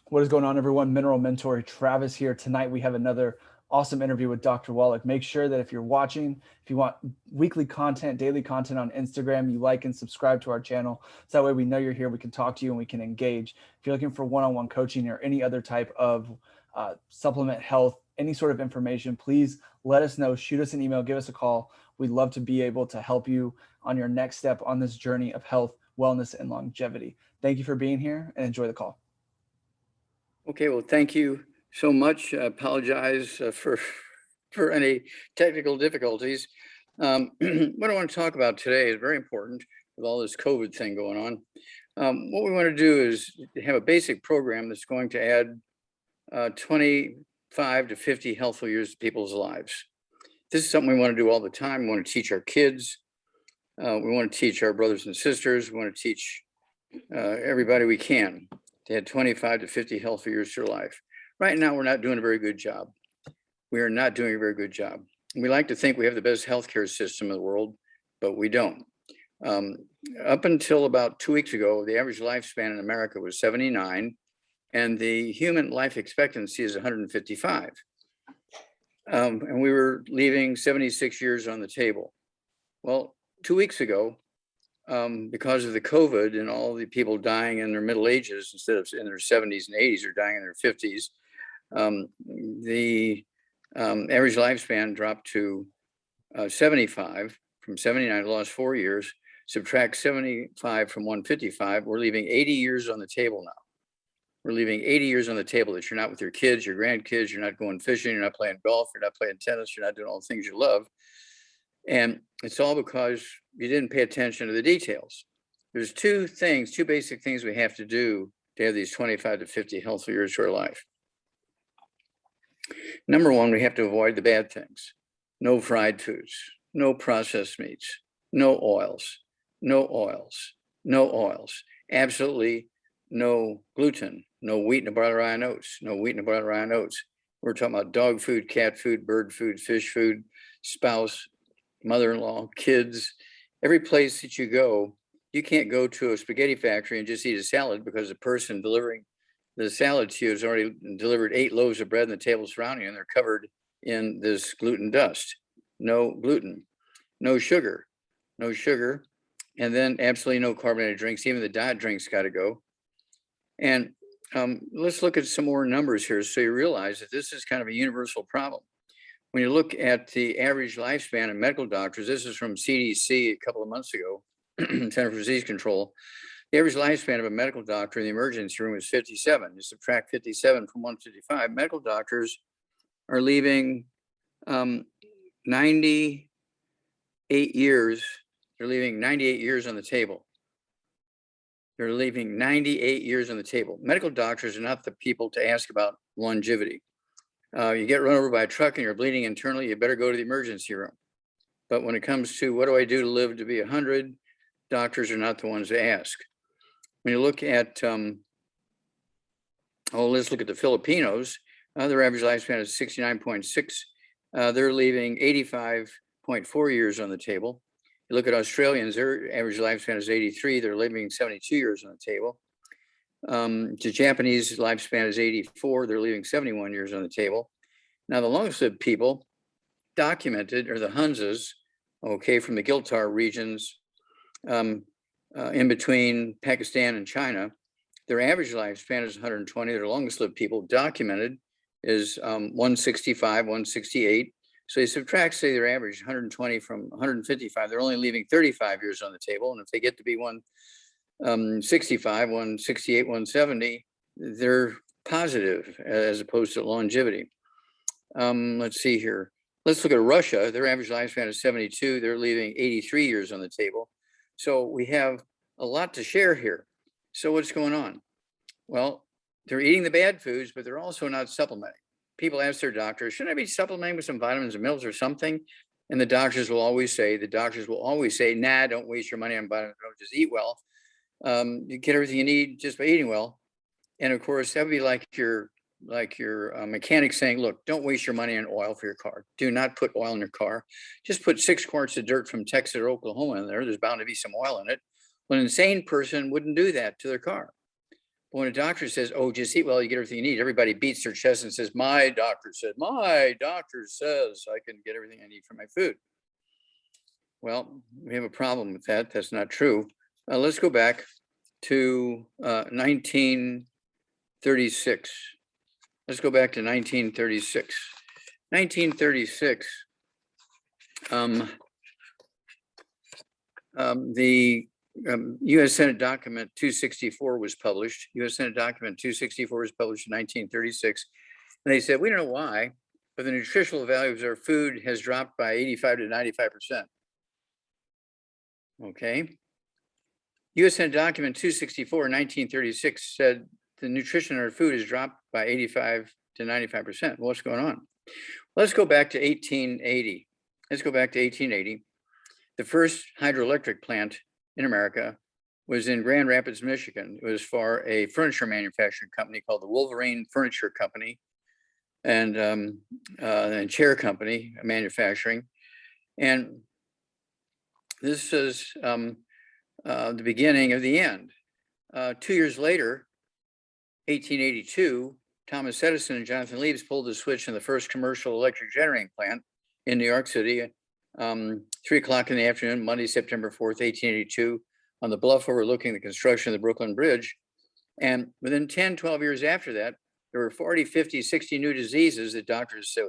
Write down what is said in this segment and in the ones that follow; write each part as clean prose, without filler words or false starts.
What is going on, everyone? Mineral Mentor Travis here. Tonight we have another awesome interview with Dr. Wallach. Make sure that if you're watching, if you want weekly content, daily content on Instagram, you like and subscribe to our channel. So that way we know you're here, we can talk to you and we can engage. If you're looking for one-on-one coaching or any other type of supplement health, any sort of information, please let us know. Shoot us an email, give us a call. We'd love to be able to help you on your next step on this journey of health, wellness, and longevity. Thank you for being here and enjoy the call. Okay, well, thank you so much. I apologize for any technical difficulties. What I want to talk about today is very important with all this COVID thing going on. What we want to do is have a basic program that's going to add 25 to 50 healthful years to people's lives. This is something we want to do all the time. We want to teach our kids. We want to teach our brothers and sisters. We want to teach everybody we can to add 25 to 50 healthy years to their life. Right now, we're not doing a very good job. We are not doing a very good job. We like to think we have the best healthcare system in the world, but we don't. Up until about 2 weeks ago, the average lifespan in America was 79, and the human life expectancy is 155. And we were leaving 76 years on the table. Well, 2 weeks ago, because of the COVID and all the people dying in their middle ages instead of in their 70s and 80s or dying in their 50s, the average lifespan dropped to 75 from 79, lost 4 years. Subtract 75 from 155, we're leaving 80 years on the table now. We're leaving 80 years on the table that you're not with your kids, your grandkids, you're not going fishing, you're not playing golf, you're not playing tennis, you're not doing all the things you love. And it's all because you didn't pay attention to the details. There's two basic things we have to do to have these 25 to 50 healthy years to our life. Number one, we have to avoid the bad things. No fried foods, no processed meats, no oils, absolutely no gluten, no wheat and barley rye oats, We're talking about dog food, cat food, bird food, fish food, spouse, mother-in-law, kids. Every place that you go, you can't go to a spaghetti factory and just eat a salad because the person delivering the salad to you has already delivered 8 loaves of bread and the table surrounding you, and they're covered in this gluten dust. No gluten, no sugar, and then absolutely no carbonated drinks. Even the diet drinks got to go. And let's look at some more numbers here so you realize that this is kind of a universal problem. When you look at the average lifespan of medical doctors, this is from CDC a couple of months ago, Center for Disease Control. The average lifespan of a medical doctor in the emergency room is 57. You subtract 57 from 155. Medical doctors are leaving 98 years. They're leaving 98 years on the table. They're leaving 98 years on the table. Medical doctors are not the people to ask about longevity. You get run over by a truck and you're bleeding internally, you better go to the emergency room. But when it comes to what do I do to live to be 100, doctors are not the ones to ask. When you look at, let's look at the Filipinos. Their average lifespan is 69.6. They're leaving 85.4 years on the table. You look at Australians, their average lifespan is 83. They're leaving 72 years on the table. The Japanese lifespan is 84. They're leaving 71 years on the table. Now, the longest lived people documented are the Hunzas, okay, from the Giltar regions in between Pakistan and China. Their average lifespan is 120. Their longest lived people documented is 165, 168. So you subtract, say, their average 120 from 155. They're only leaving 35 years on the table. And if they get to be 165, 168, 170, they're positive as opposed to longevity. Let's see here. Let's look at Russia. Their average lifespan is 72. They're leaving 83 years on the table. So we have a lot to share here. So what's going on? Well, they're eating the bad foods, but they're also not supplementing. People ask their doctors, shouldn't I be supplementing with some vitamins and minerals or something? And the doctors will always say, nah, don't waste your money on vitamins, just eat well. You get everything you need just by eating well. And of course, that would be like your mechanic saying, look, don't waste your money on oil for your car. Do not put oil in your car. Just put 6 quarts of dirt from Texas or Oklahoma in there. There's bound to be some oil in it. Well, an insane person wouldn't do that to their car. When a doctor says, oh, just eat well, you get everything you need, everybody beats their chest and says, my doctor says I can get everything I need from my food. Well, we have a problem with that. That's not true. Let's go back to 1936. Let's go back to 1936. 1936, the U.S. Senate document 264 was published. U.S. Senate document 264 was published in 1936. And they said, we don't know why, but the nutritional value of our food has dropped by 85 to 95%. Okay. U.S. Senate document 264 in 1936 said the nutrition in our food has dropped by 85 to 95%. What's going on? Let's go back to 1880. Let's go back to 1880. The first hydroelectric plant in America was in Grand Rapids, Michigan. It was for a furniture manufacturing company called the Wolverine Furniture Company and chair company manufacturing. And this is the beginning of the end. 2 years later, 1882, Thomas Edison and Jonathan Leibs pulled the switch in the first commercial electric generating plant in New York City, 3 o'clock in the afternoon, Monday, September 4th, 1882, on the bluff overlooking the construction of the Brooklyn Bridge. And within 10, 12 years after that, there were 40, 50, 60 new diseases that doctors said,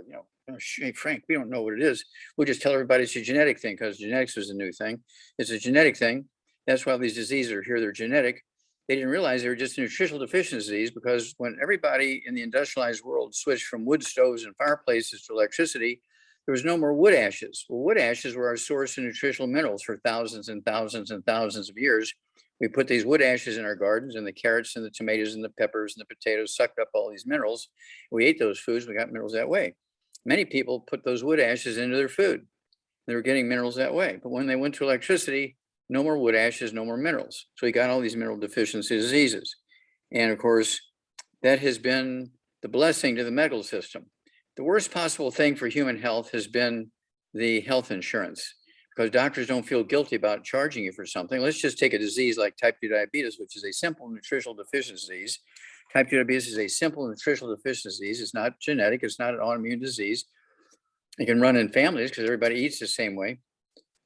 hey, Frank, we don't know what it is. We'll just tell everybody it's a genetic thing because genetics was a new thing. It's a genetic thing. That's why all these diseases are here. They're genetic. They didn't realize they were just nutritional deficiencies, because when everybody in the industrialized world switched from wood stoves and fireplaces to electricity, there was no more wood ashes. Well, wood ashes were our source of nutritional minerals for thousands and thousands and thousands of years. We put these wood ashes in our gardens, and the carrots and the tomatoes and the peppers and the potatoes sucked up all these minerals. We ate those foods. We got minerals that way. Many people put those wood ashes into their food. They were getting minerals that way. But when they went to electricity, no more wood ashes, no more minerals. So we got all these mineral deficiency diseases. And of course, that has been the blessing to the medical system. The worst possible thing for human health has been the health insurance, because doctors don't feel guilty about charging you for something. Let's just take a disease like type 2 diabetes, which is a simple nutritional deficiency disease. Type 2 diabetes is a simple nutritional deficiency disease. It's not genetic. It's not an autoimmune disease. It can run in families because everybody eats the same way.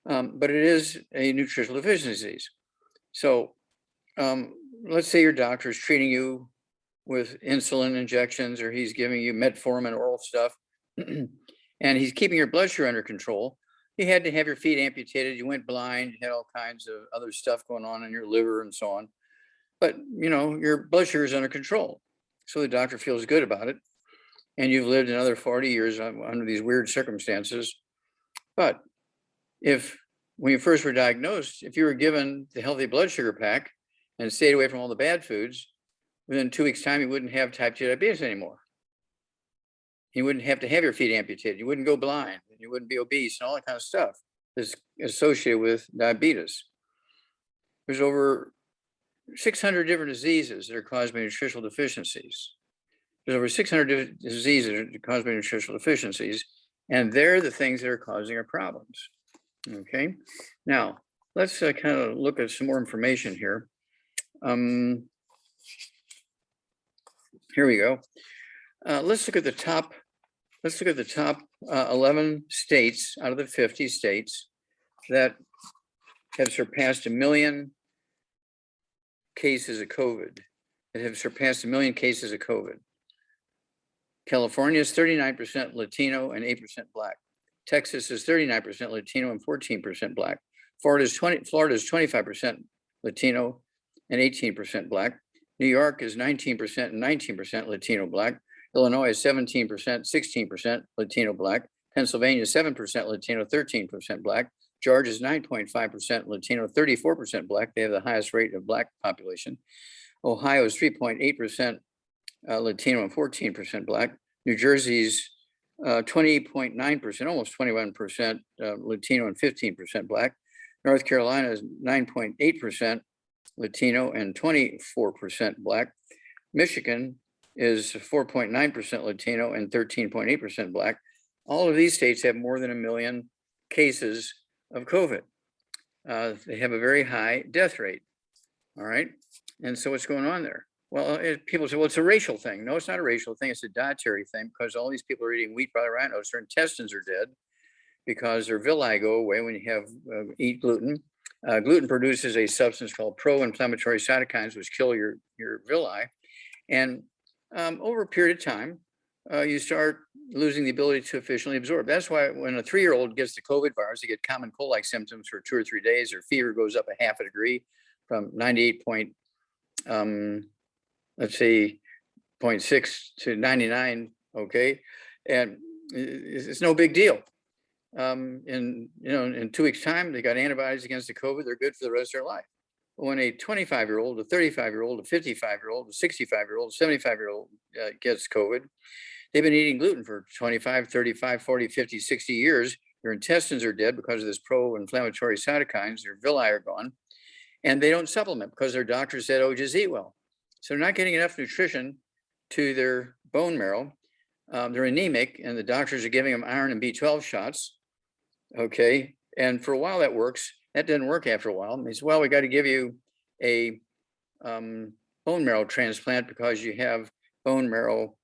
But it is a nutritional deficiency disease. So let's say your doctor is treating you with insulin injections, or he's giving you metformin oral stuff, and he's keeping your blood sugar under control. You had to have your feet amputated. You went blind. You had all kinds of other stuff going on in your liver and so on. But, your blood sugar is under control. So the doctor feels good about it. And you've lived another 40 years under these weird circumstances. But when you first were diagnosed, if you were given the healthy blood sugar pack and stayed away from all the bad foods, within 2 weeks' time, you wouldn't have type 2 diabetes anymore. You wouldn't have to have your feet amputated. You wouldn't go blind. You wouldn't be obese and all that kind of stuff that's associated with diabetes. There's over 600 different diseases that are caused by nutritional deficiencies. There's over 600 diseases that are caused by nutritional deficiencies, and they're the things that are causing our problems. Okay, now let's kind of look at some more information here. Here we go. Let's look at the top. Let's look at the top 11 states out of the 50 states that have surpassed 1 million cases of COVID. That have surpassed 1 million cases of COVID. California is 39% Latino and 8% Black. Texas is 39% Latino and 14% Black. Florida is 25% Latino and 18% Black. New York is 19% and 19% Latino Black. Illinois is 17%, 16% Latino Black. Pennsylvania is 7% Latino, 13% Black. Georgia is 9.5% Latino, 34% Black. They have the highest rate of Black population. Ohio is 3.8% Latino and 14% Black. New Jersey's 28.9%, almost 21% Latino and 15% Black. North Carolina is 9.8% Latino and 24% Black. Michigan is 4.9% Latino and 13.8% Black. All of these states have more than 1 million cases of COVID. They have a very high death rate. All right. And so what's going on there? Well, people say, well, it's a racial thing. No, it's not a racial thing. It's a dietary thing because all these people are eating wheat, barley, rye, oats. Their intestines are dead because their villi go away when you have eat gluten. Gluten produces a substance called pro-inflammatory cytokines, which kill your villi. And over a period of time, you start losing the ability to efficiently absorb. That's why when a 3-year-old gets the COVID virus, they get common cold-like symptoms for 2 or 3 days. Their fever goes up a half a degree from 98 point, let's say 0.6 to 99. Okay, and it's no big deal. In 2 weeks' time, they got antibodies against the COVID. They're good for the rest of their life. When a 25-year-old, a 35-year-old, a 55-year-old, a 65-year-old, 75-year-old gets COVID, they've been eating gluten for 25, 35, 40, 50, 60 years. Their intestines are dead because of this pro-inflammatory cytokines. Their villi are gone. And they don't supplement because their doctor said, oh, just eat well. So they're not getting enough nutrition to their bone marrow. They're anemic, and the doctors are giving them iron and B12 shots. Okay. And for a while that works. That didn't work after a while. They said, well, we got to give you a bone marrow transplant because you have bone marrow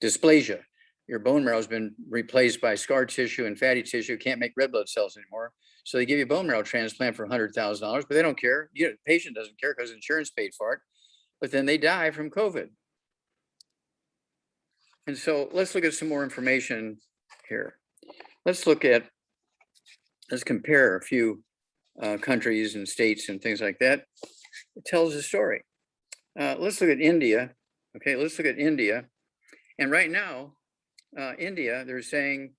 dysplasia. Your bone marrow has been replaced by scar tissue and fatty tissue. Can't make red blood cells anymore. So they give you a bone marrow transplant for $100,000, but they don't care. The patient doesn't care because insurance paid for it. But then they die from COVID. And so let's look at some more information here. Let's compare a few countries and states and things like that. It tells a story. Let's look at India. Okay, let's look at India. And right now, India, they're saying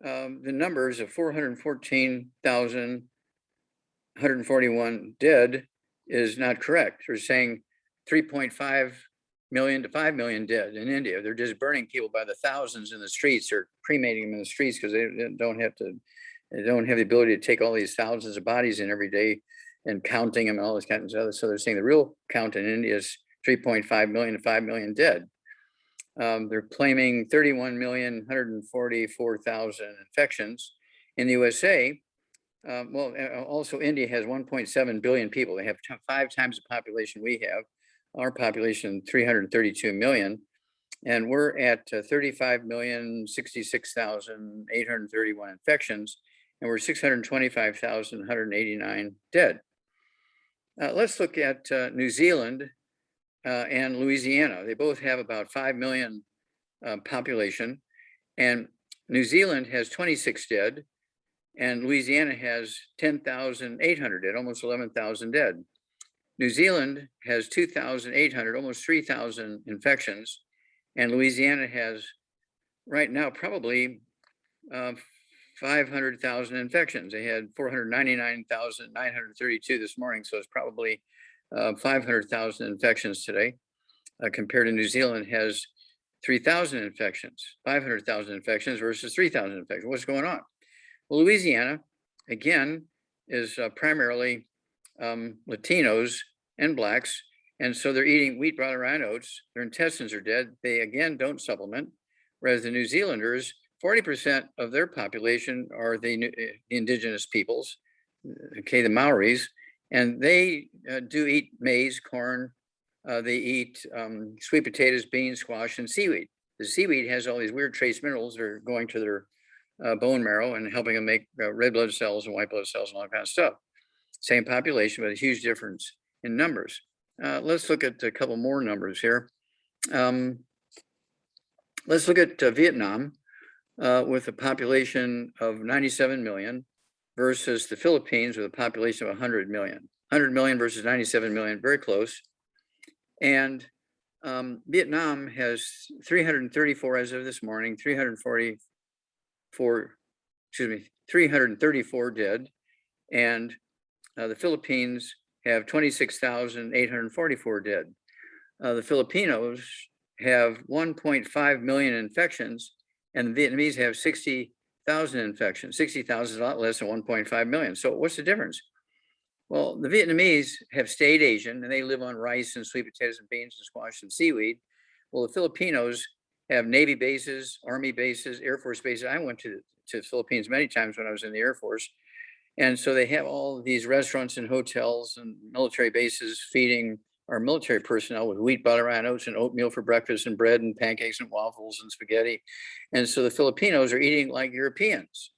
the numbers of 414,141 dead is not correct. They're saying 3.5 million to 5 million dead in India. They're just burning people by the thousands in the streets. They're cremating them in the streets because they don't have the ability to take all these thousands of bodies in every day and counting them and all this kind of stuff. So they're saying the real count in India is 3.5 million to 5 million dead. They're claiming 31,144,000 infections in the USA. Also India has 1.7 billion people. They have 5 times the population we have. Our population, 332 million. And we're at 35,066,831 infections. And we're 625,189 dead. Let's look at New Zealand and Louisiana. They both have about 5 million population, and New Zealand has 26 dead, and Louisiana has 10,800 dead, almost 11,000 dead. New Zealand has 2,800, almost 3,000 infections, and Louisiana has right now probably 500,000 infections. They had 499,932 this morning, so it's probably 500,000 infections today, compared to New Zealand has 3,000 infections, 500,000 infections versus 3,000 infections. What's going on? Well, Louisiana, again, is primarily Latinos and Blacks, and so they're eating wheat, barley, rye, and oats. Their intestines are dead. They, again, don't supplement, whereas the New Zealanders, 40% of their population are the indigenous peoples, okay, the Maoris, and they do eat maize, corn, they eat sweet potatoes, beans, squash, and seaweed. The seaweed has all these weird trace minerals that are going to their bone marrow and helping them make red blood cells and white blood cells and all that kind of stuff. Same population, but a huge difference in numbers. Let's look at a couple more numbers here. Let's look at Vietnam with a population of 97 million versus the Philippines with a population of 100 million. 100 million versus 97 million, very close. And Vietnam has 334 as of this morning, 334 dead. And the Philippines have 26,844 dead. The Filipinos have 1.5 million infections, and the Vietnamese have 60,000 infections. 60,000 is a lot less than 1.5 million. So what's the difference? Well, the Vietnamese have stayed Asian, and they live on rice and sweet potatoes and beans and squash and seaweed. Well, the Filipinos have Navy bases, Army bases, Air Force bases. I went to the Philippines many times when I was in the Air Force. And so they have all these restaurants and hotels and military bases feeding our military personnel with wheat, butter, and oats, and oatmeal for breakfast, and bread, and pancakes, and waffles, and spaghetti. And so the Filipinos are eating like Europeans.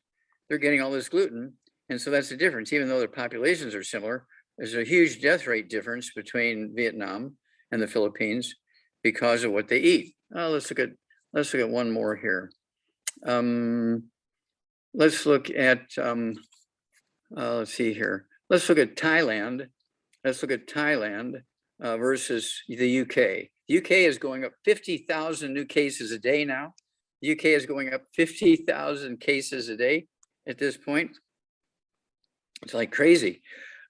They're getting all this gluten. And so that's the difference. Even though their populations are similar, there's a huge death rate difference between Vietnam and the Philippines because of what they eat. Let's look at one more here. Let's look at let's see here. Let's look at Thailand. Let's look at Thailand versus the UK. The UK is going up 50,000 new cases a day now. The UK is going up 50,000 cases a day at this point. It's like crazy.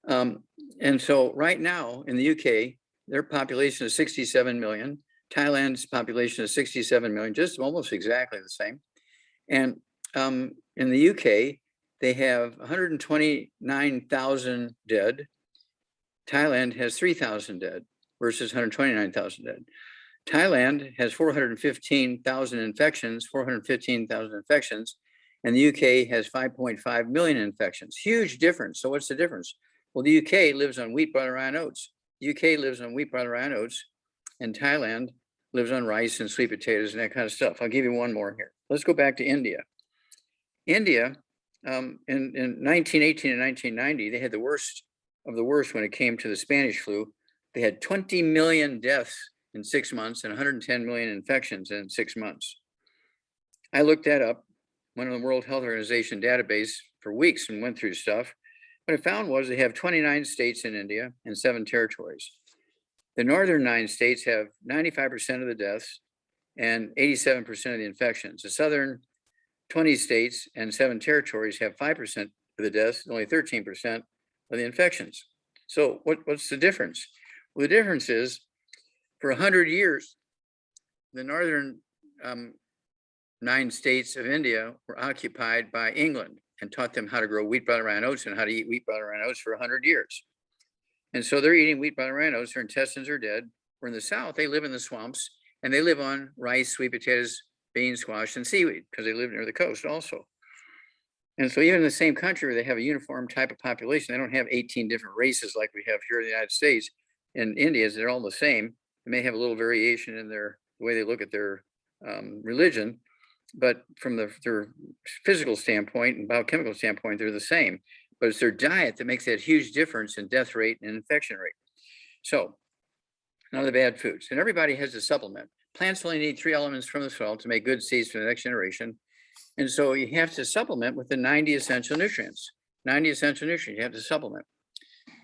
And so right now in the UK, their population is 67 million. Thailand's population is 67 million, just almost exactly the same. And in the UK, they have 129,000 dead. Thailand has 3,000 dead versus 129,000 dead. Thailand has 415,000 infections, and the UK has 5.5 million infections. Huge difference. So what's the difference? Well, the UK lives on wheat, butter, and oats. The UK lives on wheat, butter, and oats, and Thailand lives on rice and sweet potatoes and that kind of stuff. I'll give you one more here. Let's go back to India. India, in 1918 and 1990, they had the worst of the worst when it came to the Spanish flu. They had 20 million deaths in 6 months and 110 million infections in 6 months. I looked that up, went on the World Health Organization database for weeks and went through stuff. What I found was they have 29 states in India and 7 territories. The northern 9 states have 95% of the deaths and 87% of the infections. The southern 20 states and 7 territories have 5% of the deaths and only 13% of the infections. So what's the difference? Well, the difference is for 100 years, the northern 9 states of India were occupied by England and taught them how to grow wheat, butter, and oats and how to eat wheat, butter, and oats for 100 years. And so they're eating wheat, butter, and oats, their intestines are dead. Where in the South, they live in the swamps and they live on rice, sweet potatoes, beans, squash, and seaweed because they live near the coast also. And so even in the same country where they have a uniform type of population, they don't have 18 different races like we have here in the United States. In India, they're all the same. They may have a little variation in the way they look at their religion, but from their physical standpoint and biochemical standpoint, they're the same. But it's their diet that makes that huge difference in death rate and infection rate. So none of the bad foods. And everybody has a supplement. Plants only need 3 elements from the soil to make good seeds for the next generation. And so you have to supplement with the 90 essential nutrients. 90 essential nutrients you have to supplement.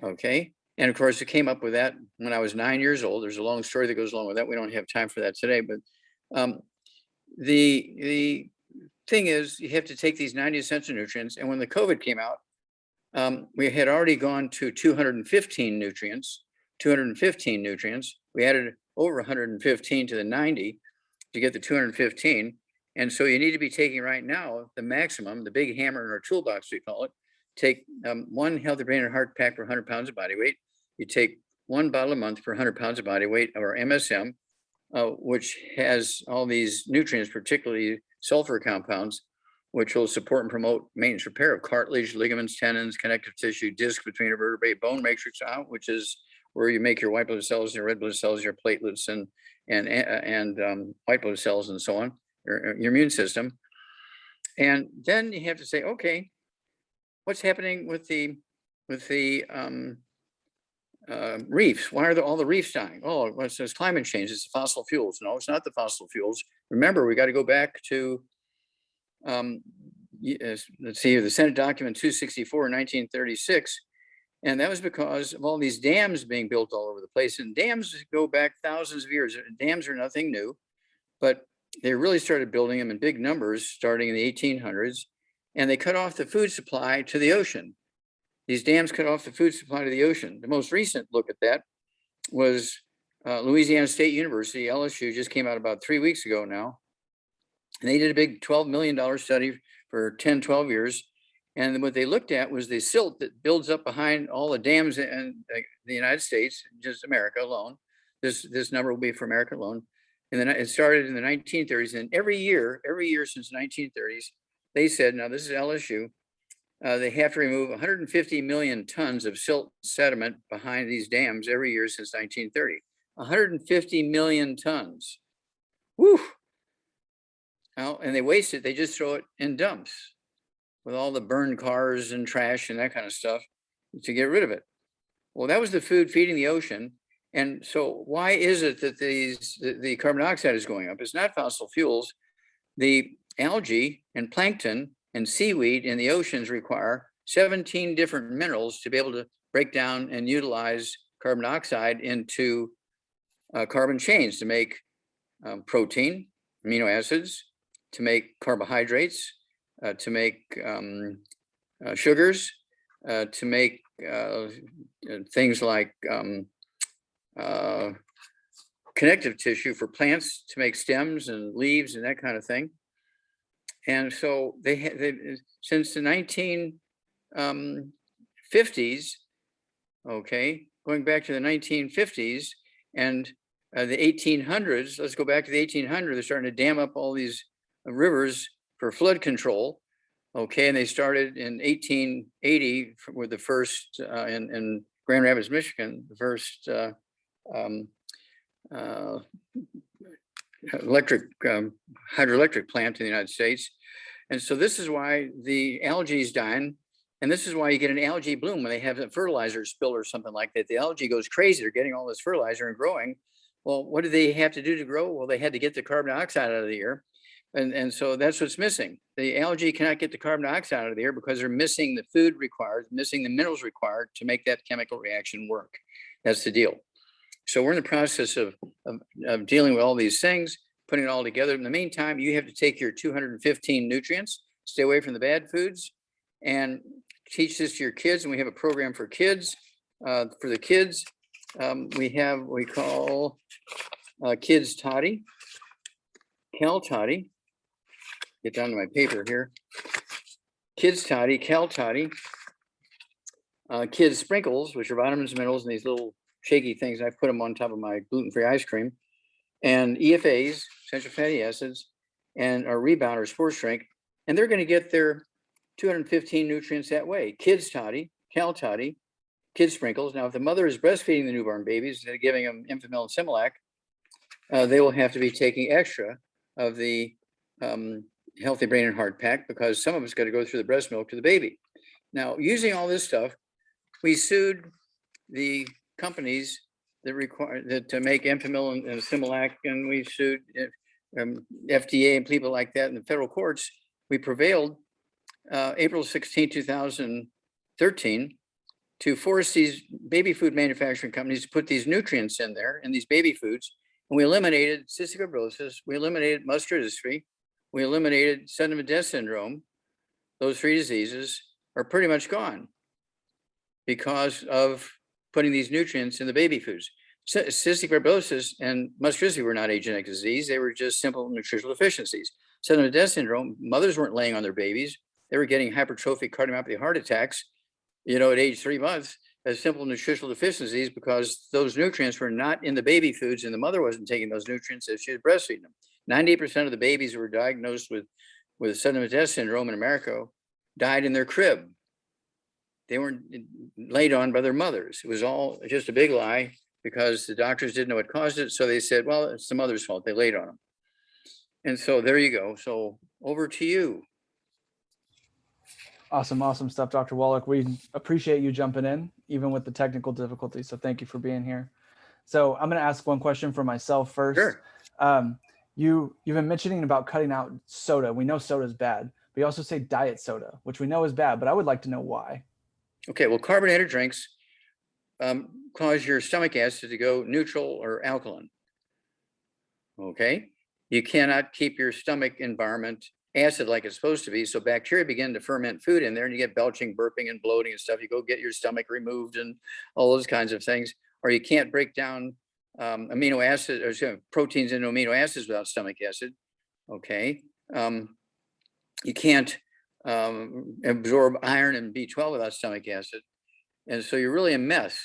Okay. And of course, it came up with that when I was 9 years old. There's a long story that goes along with that. We don't have time for that today. But the thing is, you have to take these 90 essential nutrients. And when the COVID came out, we had already gone to 215 nutrients. We added over 115 to the 90 to get the 215. And so you need to be taking right now the maximum, the big hammer in our toolbox, we call it. Take 1 healthy brain and heart pack per 100 pounds of body weight. You take 1 bottle a month per 100 pounds of body weight of our MSM, which has all these nutrients, particularly sulfur compounds, which will support and promote maintenance repair of cartilage, ligaments, tendons, connective tissue, disc between a vertebrae, bone matrix out, which is where you make your white blood cells, your red blood cells, your platelets, and white blood cells, and so on, your immune system. And then you have to say, okay, what's happening with the reefs? Why are all the reefs dying? Oh, well, it's climate change. It's the fossil fuels. No, it's not the fossil fuels. Remember, we got to go back to let's see, the Senate document 264 in 1936. And that was because of all these dams being built all over the place. And dams go back thousands of years. Dams are nothing new, but they really started building them in big numbers starting in the 1800s. And they cut off the food supply to the ocean. These dams cut off the food supply to the ocean. The most recent look at that was Louisiana State University, LSU, just came out about 3 weeks ago now. And they did a big $12 million study for 10, 12 years. And what they looked at was the silt that builds up behind all the dams in the United States, just America alone. This number will be for America alone. And then it started in the 1930s. And every year since the 1930s, they said, now this is LSU, They have to remove 150 million tons of silt sediment behind these dams every year since 1930. 150 million tons. Woo! Now, and they waste it. They just throw it in dumps with all the burned cars and trash and that kind of stuff to get rid of it. Well, that was the food feeding the ocean. And so why is it that the carbon dioxide is going up? It's not fossil fuels. The algae and plankton and seaweed in the oceans require 17 different minerals to be able to break down and utilize carbon dioxide into carbon chains to make protein, amino acids, to make carbohydrates, to make sugars, to make things like connective tissue for plants, to make stems and leaves and that kind of thing. And so they since the 1950s, okay, going back to the 1950s and the 1800s, let's go back to the 1800s, they're starting to dam up all these rivers for flood control. Okay, and they started in 1880 with the first in Grand Rapids, Michigan, the first hydroelectric plant in the United States. And so this is why the algae is dying. And this is why you get an algae bloom when they have a fertilizer spill or something like that. The algae goes crazy. They're getting all this fertilizer and growing. Well, what do they have to do to grow? Well, they had to get the carbon dioxide out of the air. And so that's what's missing. The algae cannot get the carbon dioxide out of the air because they're missing the food required, missing the minerals required to make that chemical reaction work. That's the deal. So we're in the process of dealing with all these things, putting it all together. In the meantime, you have to take your 215 nutrients, stay away from the bad foods, and teach this to your kids. And we have a program for kids. For the kids, we call Kids Toddy, Cal Toddy. Get down to my paper here. Kids Toddy, Cal Toddy, Kids Sprinkles, which are vitamins and minerals and these little shaky things. I put them on top of my gluten-free ice cream, and EFAs, essential fatty acids, and our rebound or sports drink. And they're going to get their 215 nutrients that way. Kids Toddy, Cal Toddy, Kids Sprinkles. Now, if the mother is breastfeeding the newborn babies, instead of giving them Infamil and Similac, they will have to be taking extra of the Healthy Brain and Heart Pack because some of it's got to go through the breast milk to the baby. Now, using all this stuff, we sued the companies that require that to make Infamil and Similac, and we sued FDA and people like that in the federal courts. We prevailed April 16, 2013, to force these baby food manufacturing companies to put these nutrients in there in these baby foods. And we eliminated cystic fibrosis, we eliminated muscular dystrophy, we eliminated sudden death syndrome. Those three diseases are pretty much gone because of putting these nutrients in the baby foods. Cystic fibrosis and muscular dystrophy were not a genetic disease. They were just simple nutritional deficiencies. Sudden death syndrome, mothers weren't laying on their babies. They were getting hypertrophic cardiomyopathy heart attacks, at age 3 months as simple nutritional deficiencies because those nutrients were not in the baby foods and the mother wasn't taking those nutrients if she was breastfeeding them. 98% of the babies who were diagnosed with sudden death syndrome in America died in their crib. They weren't laid on by their mothers. It was all just a big lie because the doctors didn't know what caused it. So they said, well, it's the mother's fault. They laid on them. And so there you go. So over to you. Awesome stuff, Dr. Wallach. We appreciate you jumping in, even with the technical difficulties. So thank you for being here. So I'm going to ask one question for myself first. Sure. You've been mentioning about cutting out soda. We know soda is bad. We also say diet soda, which we know is bad, but I would like to know why. Okay, well, carbonated drinks cause your stomach acid to go neutral or alkaline. Okay, you cannot keep your stomach environment acid like it's supposed to be. So bacteria begin to ferment food in there and you get belching, burping, and bloating and stuff. You go get your stomach removed and all those kinds of things. Or you can't break down amino acids or proteins into amino acids without stomach acid. Okay. You can't absorb iron and B12 without stomach acid. And so you're really a mess.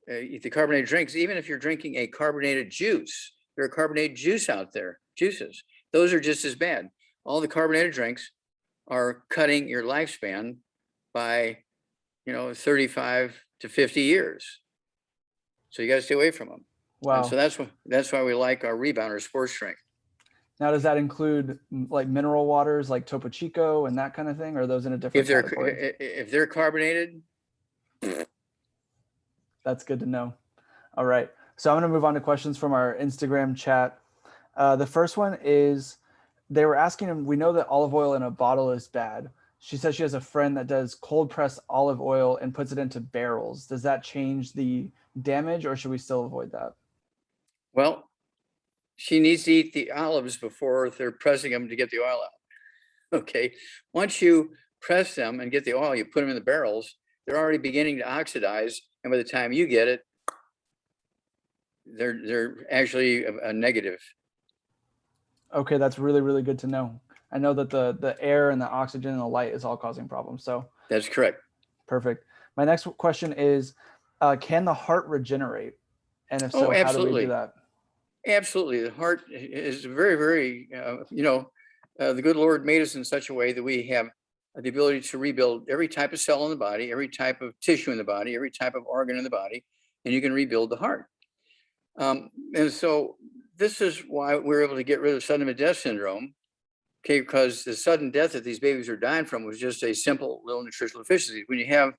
The carbonated drinks, even if you're drinking a carbonated juice, there are carbonated juice out there, juices. Those are just as bad. All the carbonated drinks are cutting your lifespan by, 35 to 50 years. So you got to stay away from them. Wow. And so that's why we like our rebounder sports drink. Now, does that include like mineral waters like Topo Chico and that kind of thing, or are those in a different category? If they're carbonated, that's good to know. All right, so I'm going to move on to questions from our Instagram chat. The first one is, they were asking him, we know that olive oil in a bottle is bad. She says she has a friend that does cold pressed olive oil and puts it into barrels. Does that change the damage, or should we still avoid that? well, she needs to eat the olives before they're pressing them to get the oil out. Okay. Once you press them and get the oil, you put them in the barrels, they're already beginning to oxidize. And by the time you get it, they're actually a negative. Okay, that's really, really good to know. I know that the air and the oxygen and the light is all causing problems. So that's correct. Perfect. My next question is, can the heart regenerate? And if so, how do we do that? Absolutely. The heart is very, very, the good Lord made us in such a way that we have the ability to rebuild every type of cell in the body, every type of tissue in the body, every type of organ in the body, and you can rebuild the heart. And so this is why we're able to get rid of sudden death syndrome, okay, because the sudden death that these babies are dying from was just a simple little nutritional deficiency. When you have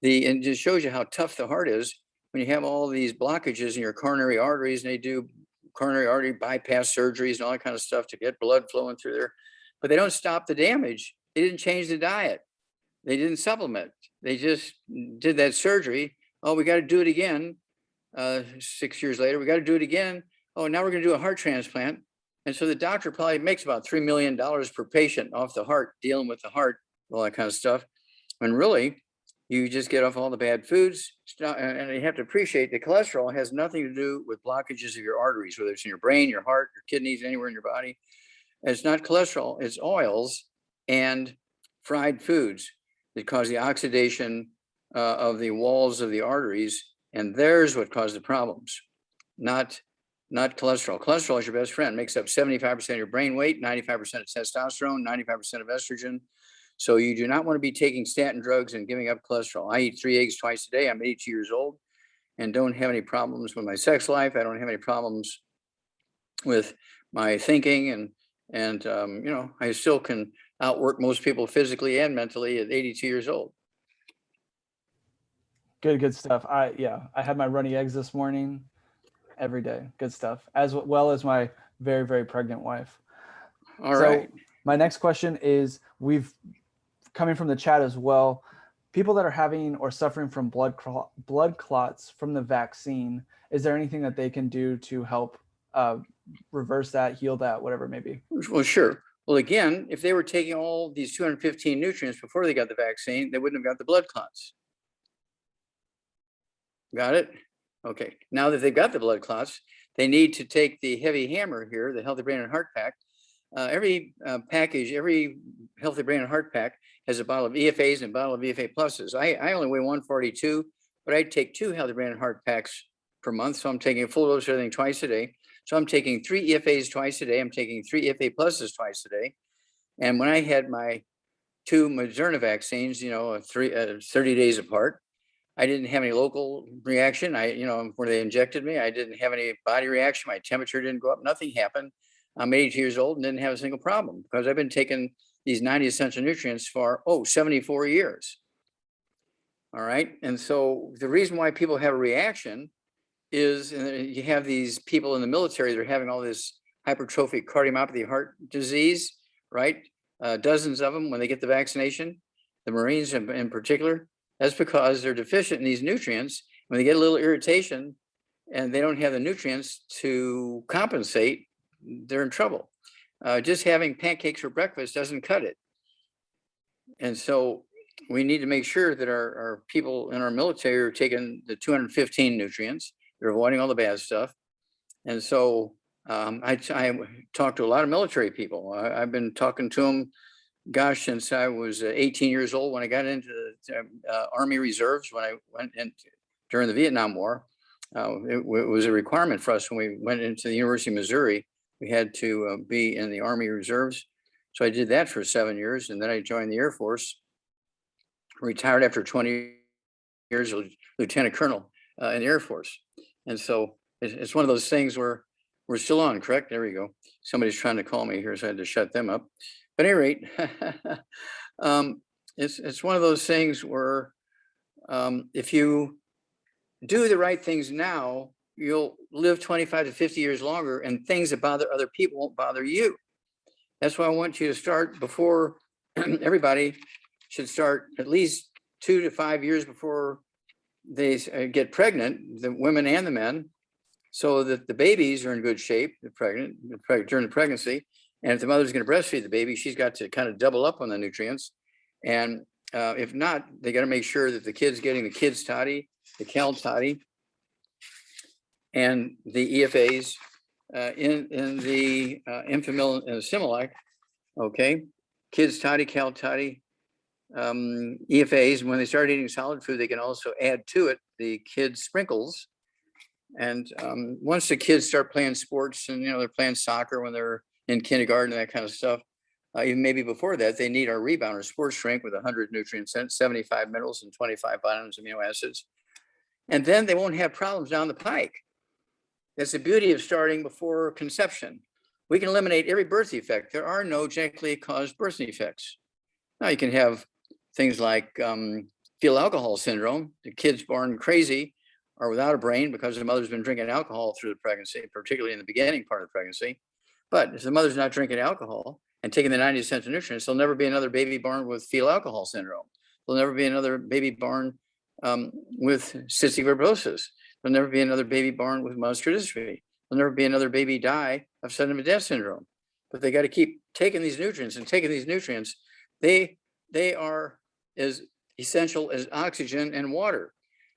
and it just shows you how tough the heart is, when you have all these blockages in your coronary arteries, and they do coronary artery bypass surgeries and all that kind of stuff to get blood flowing through there, but they don't stop the damage. They didn't change the diet. They didn't supplement. They just did that surgery. Oh, we got to do it again. 6 years later, we got to do it again. Oh, now we're going to do a heart transplant. And so the doctor probably makes about $3 million per patient off the heart, dealing with the heart, all that kind of stuff. When really, you just get off all the bad foods. And you have to appreciate that cholesterol has nothing to do with blockages of your arteries, whether it's in your brain, your heart, your kidneys, anywhere in your body. And it's not cholesterol, it's oils and fried foods that cause the oxidation of the walls of the arteries. And there's what caused the problems, not cholesterol. Cholesterol is your best friend, makes up 75% of your brain weight, 95% of testosterone, 95% of estrogen. So you do not want to be taking statin drugs and giving up cholesterol. I eat 3 eggs twice a day. I'm 82 years old and don't have any problems with my sex life. I don't have any problems with my thinking. And I still can outwork most people physically and mentally at 82 years old. Good stuff. I had my runny eggs this morning every day. Good stuff. As well as my very, very pregnant wife. All right. My next question is, coming from the chat as well, people that are having or suffering from blood clots from the vaccine, is there anything that they can do to help reverse that, heal that, whatever it may be? Well, sure. Well, again, if they were taking all these 215 nutrients before they got the vaccine, they wouldn't have got the blood clots. Got it? Okay. Now that they've got the blood clots, they need to take the heavy hammer here, the Healthy Brain and Heart Pack. Every package, every Healthy Brain and Heart Pack has a bottle of EFAs and a bottle of EFA pluses. I only weigh 142, but I take 2 Healthy Brain and Heart Packs per month. So I'm taking a full dose of everything twice a day. So I'm taking 3 EFAs twice a day. I'm taking 3 EFA pluses twice a day. And when I had my 2 Moderna vaccines, 30 days apart, I didn't have any local reaction. Where they injected me, I didn't have any body reaction. My temperature didn't go up. Nothing happened. I'm 82 years old and didn't have a single problem because I've been taking these 90 essential nutrients for 74 years. All right. And so the reason why people have a reaction is you have these people in the military that are having all this hypertrophic cardiomyopathy heart disease, right? Dozens of them when they get the vaccination, the Marines in particular. That's because they're deficient in these nutrients. When they get a little irritation and they don't have the nutrients to compensate, they're in trouble. Just having pancakes for breakfast doesn't cut it. And so we need to make sure that our people in our military are taking the 215 nutrients. They're avoiding all the bad stuff. And so I talked to a lot of military people. I've been talking to them, gosh, since I was 18 years old when I got into the Army Reserves, when I went in during the Vietnam War. It was a requirement for us when we went into the University of Missouri. We had to be in the Army Reserves. So I did that for 7 years, and then I joined the Air Force retired after 20 years, lieutenant colonel in the Air Force. And so it's one of those things where we're still on, correct? There we go. Somebody's trying to call me here, so I had to shut them up. But at any rate, it's one of those things where if you do the right things now, you'll live 25 to 50 years longer, and things that bother other people won't bother you. That's why I want you to start before everybody should start at least 2 to 5 years before they get pregnant, the women and the men, so that the babies are in good shape, during the pregnancy. And if the mother's going to breastfeed the baby, she's got to kind of double up on the nutrients. And if not, they got to make sure that the kid's getting the kids toddy, the cal toddy, and the EFAs in the Enfamil and Similac. Okay, kids toddy, cal toddy, EFAs. And when they start eating solid food, they can also add to it the kids sprinkles. And once the kids start playing sports, and they're playing soccer when they're in kindergarten and that kind of stuff, even maybe before that, they need our rebounder sports drink with 100 nutrients, 75 minerals, and 25 vitamins, amino acids. And then they won't have problems down the pike. That's the beauty of starting before conception. We can eliminate every birth defect. There are no genetically caused birth defects. Now you can have things like fetal alcohol syndrome, the kids born crazy or without a brain because the mother's been drinking alcohol through the pregnancy, particularly in the beginning part of the pregnancy. But if the mother's not drinking alcohol and taking the 90 essential nutrients, there'll never be another baby born with fetal alcohol syndrome. There'll never be another baby born with cystic fibrosis. There'll never be another baby born with muscular dystrophy. There'll never be another baby die of sudden death syndrome. But they got to keep taking these nutrients and taking these nutrients. They are as essential as oxygen and water.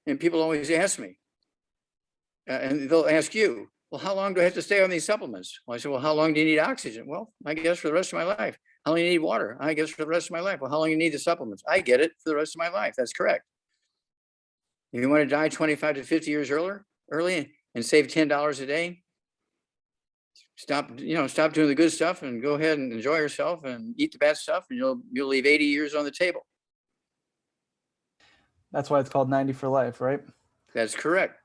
And people always ask me, and they'll ask you, well, how long do I have to stay on these supplements? Well, I said, well, how long do you need oxygen? Well, I guess for the rest of my life. How long do you need water? I guess for the rest of my life. Well, how long do you need the supplements? I get it for the rest of my life. That's correct. If you want to die 25 to 50 years early and save $10 a day, stop doing the good stuff and go ahead and enjoy yourself and eat the bad stuff, and you'll leave 80 years on the table. That's why it's called 90 for life, right? That's correct.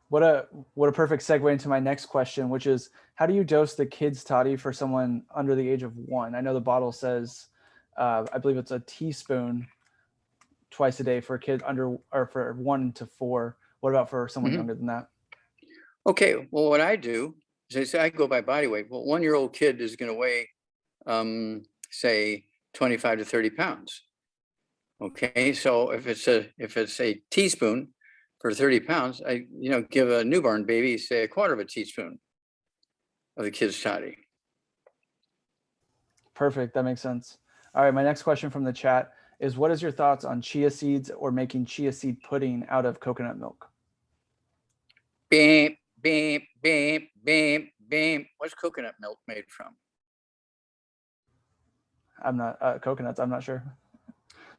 What a perfect segue into my next question, which is, how do you dose the kids toddy for someone under the age of 1? I know the bottle says, I believe it's a teaspoon twice a day for a kid for 1 to 4. What about for someone younger than that? Okay, well, what I do is I say I go by body weight. Well, 1-year-old kid is going to weigh, say, 25 to 30 pounds. Okay, so if it's a teaspoon for 30 pounds, I give a newborn baby, say, 1/4 of a teaspoon of the kids toddy. Perfect, that makes sense. All right, my next question from the chat is, what is your thoughts on chia seeds or making chia seed pudding out of coconut milk? Bam, bam, bam, bam, bam. What's coconut milk made from? I'm not coconuts. I'm not sure.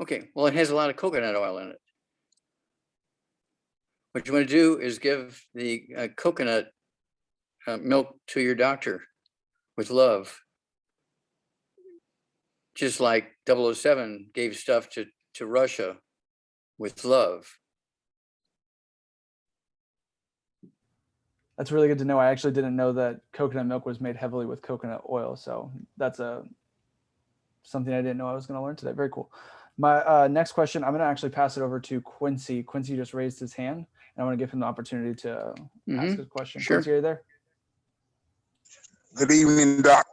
Okay, well, it has a lot of coconut oil in it. What you want to do is give the coconut milk to your doctor with love. Just like 007 gave stuff to Russia with love. That's really good to know. I actually didn't know that coconut milk was made heavily with coconut oil. So that's something I didn't know I was going to learn today. Very cool. My next question, I'm going to actually pass it over to Quincy. Quincy just raised his hand, and I want to give him the opportunity to ask his question. Sure. Quincy, are you there? Good evening, Doc.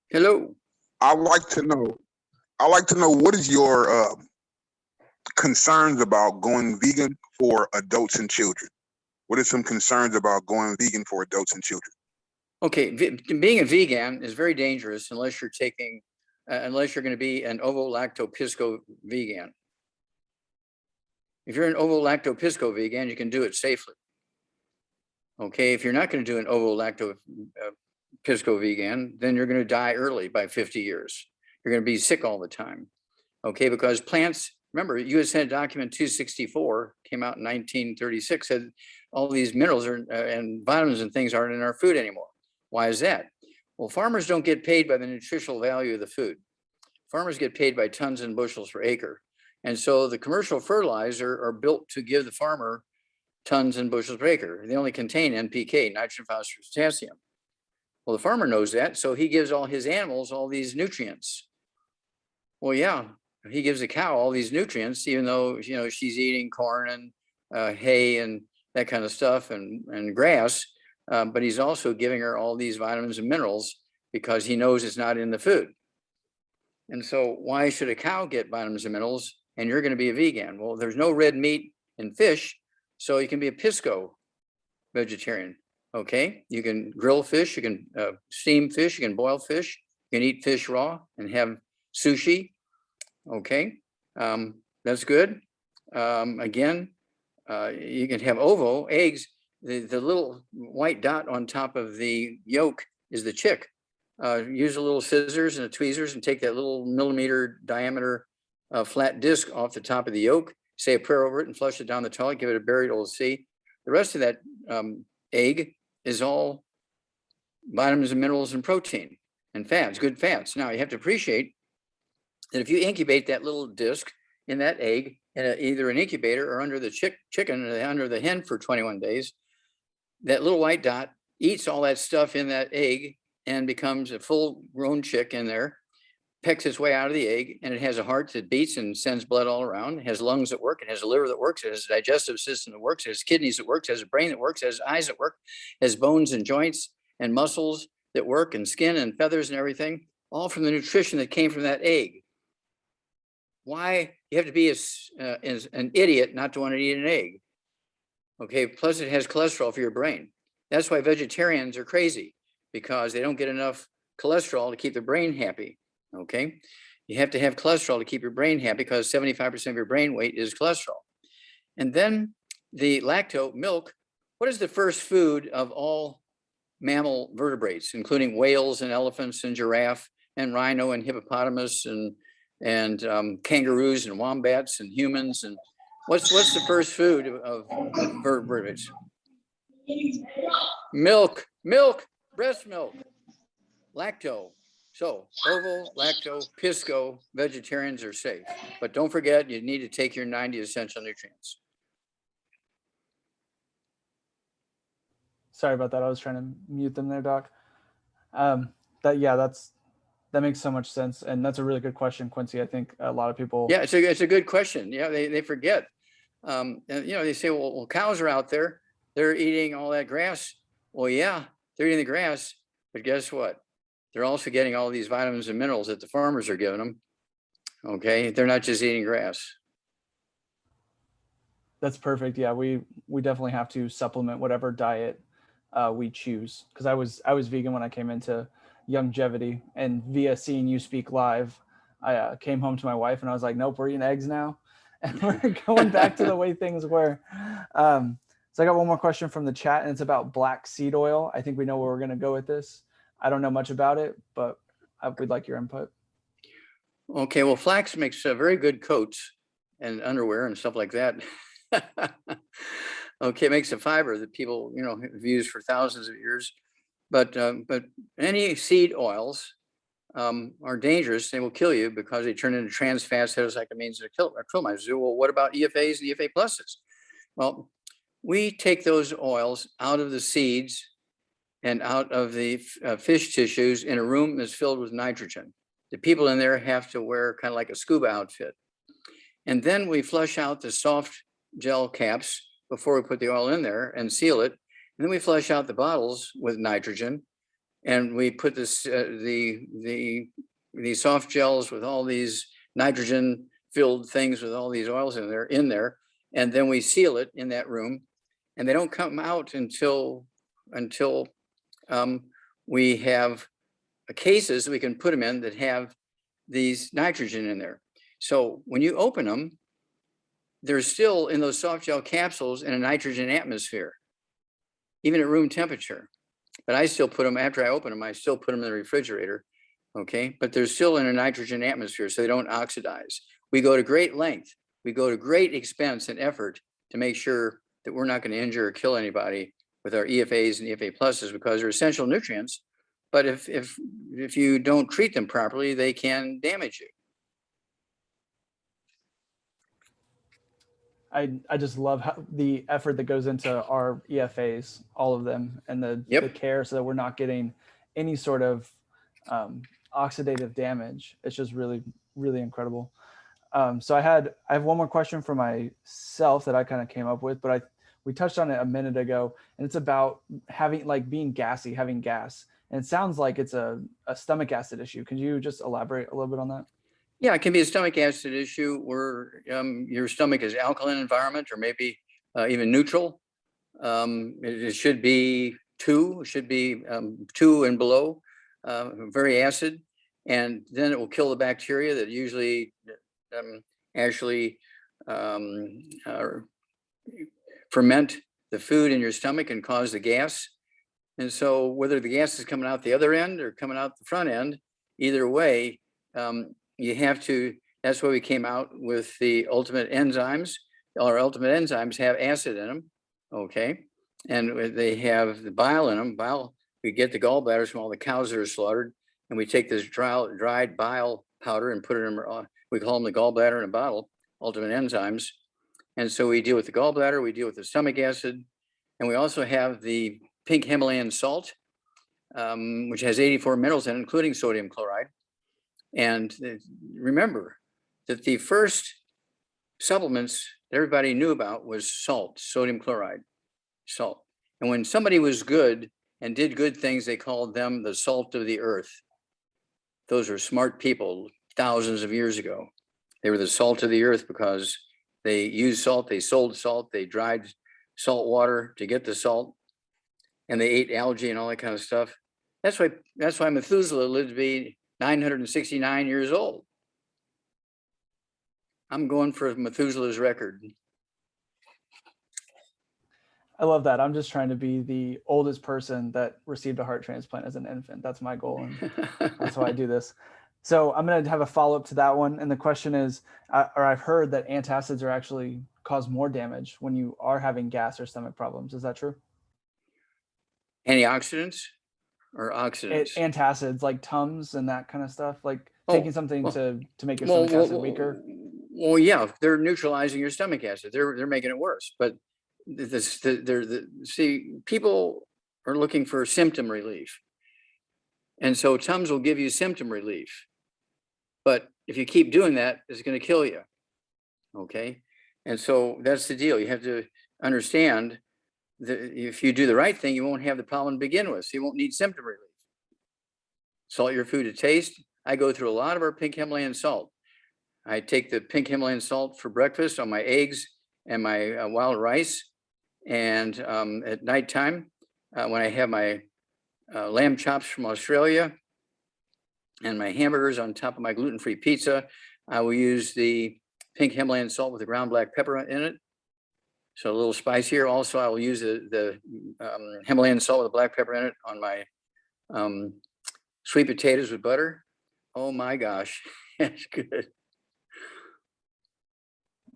Hello. I'd like to know what is your concerns about going vegan for adults and children? What are some concerns about going vegan for adults and children? Okay, being a vegan is very dangerous unless you're going to be an ovo-lacto-pisco vegan. If you're an ovo-lacto-pisco vegan, you can do it safely. Okay, if you're not going to do an ovo-lacto-pisco vegan, then you're going to die early by 50 years. You're going to be sick all the time. Okay, because plants, remember, U.S. Senate Document 264 came out in 1936, said all these minerals and vitamins and things aren't in our food anymore. Why is that? Well, farmers don't get paid by the nutritional value of the food. Farmers get paid by tons and bushels per acre. And so the commercial fertilizer are built to give the farmer tons and bushels per acre. They only contain NPK, nitrogen, phosphorus, potassium. Well, the farmer knows that, so he gives all his animals all these nutrients. Well, yeah, he gives a cow all these nutrients, even though, you know, she's eating corn and hay and that kind of stuff and grass, but he's also giving her all these vitamins and minerals because he knows it's not in the food. And so why should a cow get vitamins and minerals and you're going to be a vegan? Well, there's no red meat in fish, so you can be a Pisco vegetarian. Okay, you can grill fish, you can steam fish, you can boil fish, you can eat fish raw and have sushi. Okay, that's good. Again, you can have ovo, eggs. The little white dot on top of the yolk is the chick. Use a little scissors and a tweezers and take that little millimeter diameter flat disc off the top of the yolk, say a prayer over it and flush it down the toilet, give it a buried old C. The rest of that egg is all vitamins and minerals and protein and fats, good fats. Now you have to appreciate that if you incubate that little disc in that egg in either an incubator or under the chicken or under the hen for 21 days, that little white dot eats all that stuff in that egg and becomes a full grown chick in there, pecks its way out of the egg, and it has a heart that beats and sends blood all around. It has lungs that work, it has a liver that works, it has a digestive system that works, it has kidneys that works, it has a brain that works, it has eyes that work, it has bones and joints and muscles that work, and skin and feathers and everything, all from the nutrition that came from that egg. Why you have to be an idiot not to want to eat an egg? Okay, plus it has cholesterol for your brain. That's why vegetarians are crazy, because they don't get enough cholesterol to keep their brain happy. Okay, you have to have cholesterol to keep your brain happy because 75% of your brain weight is cholesterol. And then the lacto milk. What is the first food of all mammal vertebrates, including whales and elephants and giraffe and rhino and hippopotamus and kangaroos and wombats and humans? And what's the first food of vertebrates? Milk, breast milk, lacto. So ovo, lacto, pisco, vegetarians are safe. But don't forget, you need to take your 90 essential nutrients. Sorry about that. I was trying to mute them there, Doc. That makes so much sense. And that's a really good question, Quincy. I think a lot of people. Yeah, it's a good question. Yeah, they forget. And, you know, they say, well, cows are out there. They're eating all that grass. Well, yeah, they're eating the grass. But guess what? They're also getting all these vitamins and minerals that the farmers are giving them. Okay, they're not just eating grass. That's perfect. Yeah, we definitely have to supplement whatever diet we choose. Because I was vegan when I came into Youngevity, and via seeing you speak live, I came home to my wife and I was like, nope, we're eating eggs now, and we're going back to the way things were. So I got one more question from the chat, and it's about black seed oil. I think we know where we're going to go with this. I don't know much about it, but we'd like your input. Okay, well, flax makes very good coats and underwear and stuff like that. Okay, it makes a fiber that people, you know, have used for thousands of years. But any seed oils are dangerous. They will kill you because they turn into trans fats, heterocyclamines, and acrylamide. Well, what about EFAs and EFA pluses? Well, we take those oils out of the seeds and out of the fish tissues in a room that's filled with nitrogen. The people in there have to wear kind of like a scuba outfit. And then we flush out the soft gel caps before we put the oil in there and seal it. And then we flush out the bottles with nitrogen, and we put this the soft gels with all these nitrogen filled things with all these oils in there, and then we seal it in that room, and they don't come out until we have cases that we can put them in that have these nitrogen in there. So when you open them, there's still in those soft gel capsules in a nitrogen atmosphere, even at room temperature. But I still put them, after I open them, I still put them in the refrigerator, okay? But they're still in a nitrogen atmosphere, so they don't oxidize. We go to great length, we go to great expense and effort to make sure that we're not going to injure or kill anybody with our EFAs and EFA pluses, because they're essential nutrients. But if you don't treat them properly, they can damage you. I just love how, the effort that goes into our EFAs, all of them, and the Yep. care so that we're not getting any sort of oxidative damage. It's just really, really incredible. So I have one more question for myself that I kind of came up with, but we touched on it a minute ago, and it's about having like being gassy, having gas. And it sounds like it's a stomach acid issue. Can you just elaborate a little bit on that? Yeah, it can be a stomach acid issue where your stomach is alkaline environment or maybe even neutral. It should be two, two and below, very acid, and then it will kill the bacteria that usually actually ferment the food in your stomach and cause the gas. And so whether the gas is coming out the other end or coming out the front end, either way, you have to, that's why we came out with the ultimate enzymes. Our ultimate enzymes have acid in them, okay? And they have the bile in them. Bile, we get the gallbladders from all the cows that are slaughtered, and we take this dried bile powder and put it in, we call them the gallbladder in a bottle, ultimate enzymes. And so we deal with the gallbladder, we deal with the stomach acid, and we also have the pink Himalayan salt, which has 84 minerals in it, including sodium chloride. And remember that the first supplements everybody knew about was salt, sodium chloride, salt. And when somebody was good and did good things, they called them the salt of the earth. Those are smart people thousands of years ago. They were the salt of the earth because they used salt, they sold salt, they dried salt water to get the salt, and they ate algae and all that kind of stuff. That's why Methuselah lived to be 969 years old. I'm going for Methuselah's record. I love that. I'm just trying to be the oldest person that received a heart transplant as an infant. That's my goal, and that's why I do this. So I'm going to have a follow-up to that one. And the question is, or I've heard that antacids are actually cause more damage when you are having gas or stomach problems. Is that true? Antioxidants or oxidants? Antacids like Tums and that kind of stuff, like Oh, taking something well, to make your stomach acid weaker. Well, yeah, they're neutralizing your stomach acid. They're making it worse. But see, people are looking for symptom relief, and so Tums will give you symptom relief. But if you keep doing that, it's going to kill you. Okay, and so that's the deal. You have to understand that if you do the right thing, you won't have the problem to begin with. So you won't need symptom relief. Salt your food to taste. I go through a lot of our pink Himalayan salt. I take the pink Himalayan salt for breakfast on my eggs and my wild rice. And at nighttime, when I have my lamb chops from Australia and my hamburgers on top of my gluten-free pizza, I will use the pink Himalayan salt with the ground black pepper in it. So a little spicier. Also, I will use the Himalayan salt with the black pepper in it on my sweet potatoes with butter. Oh my gosh, that's good.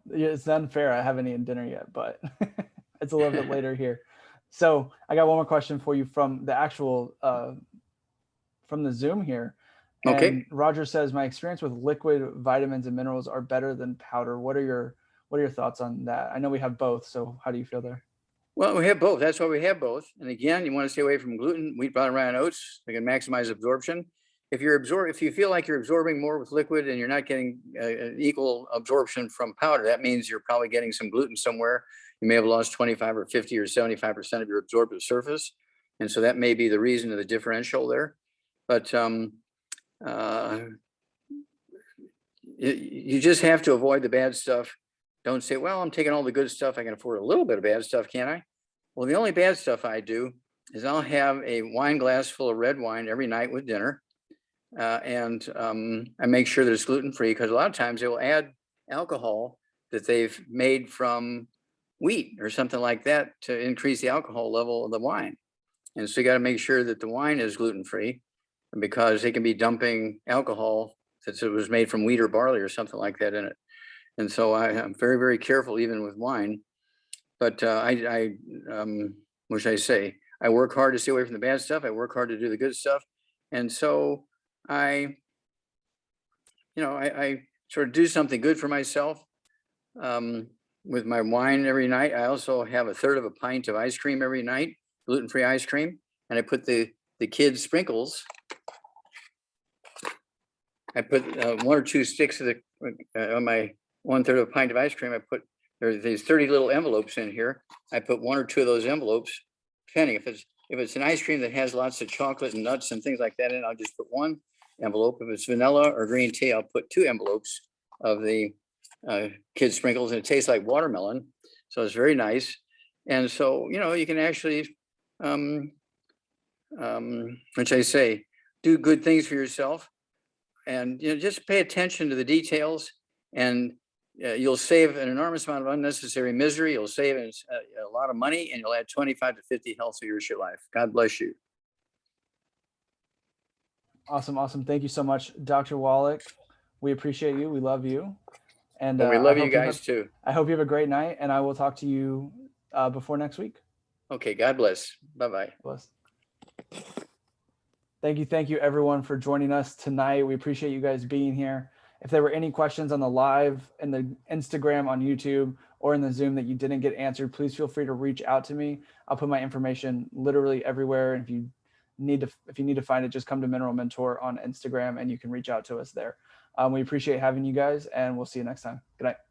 Yeah, it's unfair. I haven't eaten dinner yet, but it's a little bit later here. So I got one more question for you from the actual from the Zoom here. And Okay. Roger says, my experience with liquid vitamins and minerals are better than powder. What are your thoughts on that? I know we have both, so how do you feel there? Well, we have both. That's why we have both. And again, you want to stay away from gluten, wheat, brown rye, and oats. They can maximize absorption. If you feel like you're absorbing more with liquid and you're not getting equal absorption from powder, that means you're probably getting some gluten somewhere. You may have lost 25 or 50 or 75% of your absorptive surface. And so that may be the reason of the differential there. But you just have to avoid the bad stuff. Don't say, well, I'm taking all the good stuff. I can afford a little bit of bad stuff, can't I? Well, the only bad stuff I do is I'll have a wine glass full of red wine every night with dinner. And I make sure that it's gluten-free, because a lot of times they will add alcohol that they've made from wheat or something like that to increase the alcohol level of the wine. And so you got to make sure that the wine is gluten-free, because they can be dumping alcohol that was made from wheat or barley or something like that in it. And so I'm very, very careful even with wine. But what should I say? I work hard to stay away from the bad stuff. I work hard to do the good stuff. And so I sort of do something good for myself. with my wine every night. I also have a third of a pint of ice cream every night, gluten-free ice cream. And I put the kids' sprinkles. I put 1 or 2 sticks of on my 1/3 of a pint of ice cream. I put, there's these 30 little envelopes in here. I put 1 or 2 of those envelopes, depending if it's an ice cream that has lots of chocolate and nuts and things like that in, I'll just put 1 envelope. If it's vanilla or green tea, I'll put 2 envelopes of the kids sprinkles, and it tastes like watermelon. So it's very nice. And so, you know, you can actually, which I say, do good things for yourself. And, you know, just pay attention to the details, and you'll save an enormous amount of unnecessary misery. You'll save a lot of money, and you'll add 25 to 50 healthy years to your life. God bless you. Awesome. Awesome. Thank you so much, Dr. Wallach. We appreciate you. We love you. And Well, we love you guys too. I hope you have a great night, and I will talk to you before next week. Okay. God bless. Bye-bye. Bless. Thank you everyone for joining us tonight. We appreciate you guys being here. If there were any questions on the live and the Instagram, on YouTube, or in the Zoom that you didn't get answered, please feel free to reach out to me. I'll put my information literally everywhere. And if you need to find it, just come to Mineralmentor on Instagram and you can reach out to us there. We appreciate having you guys, and we'll see you next time. Good night.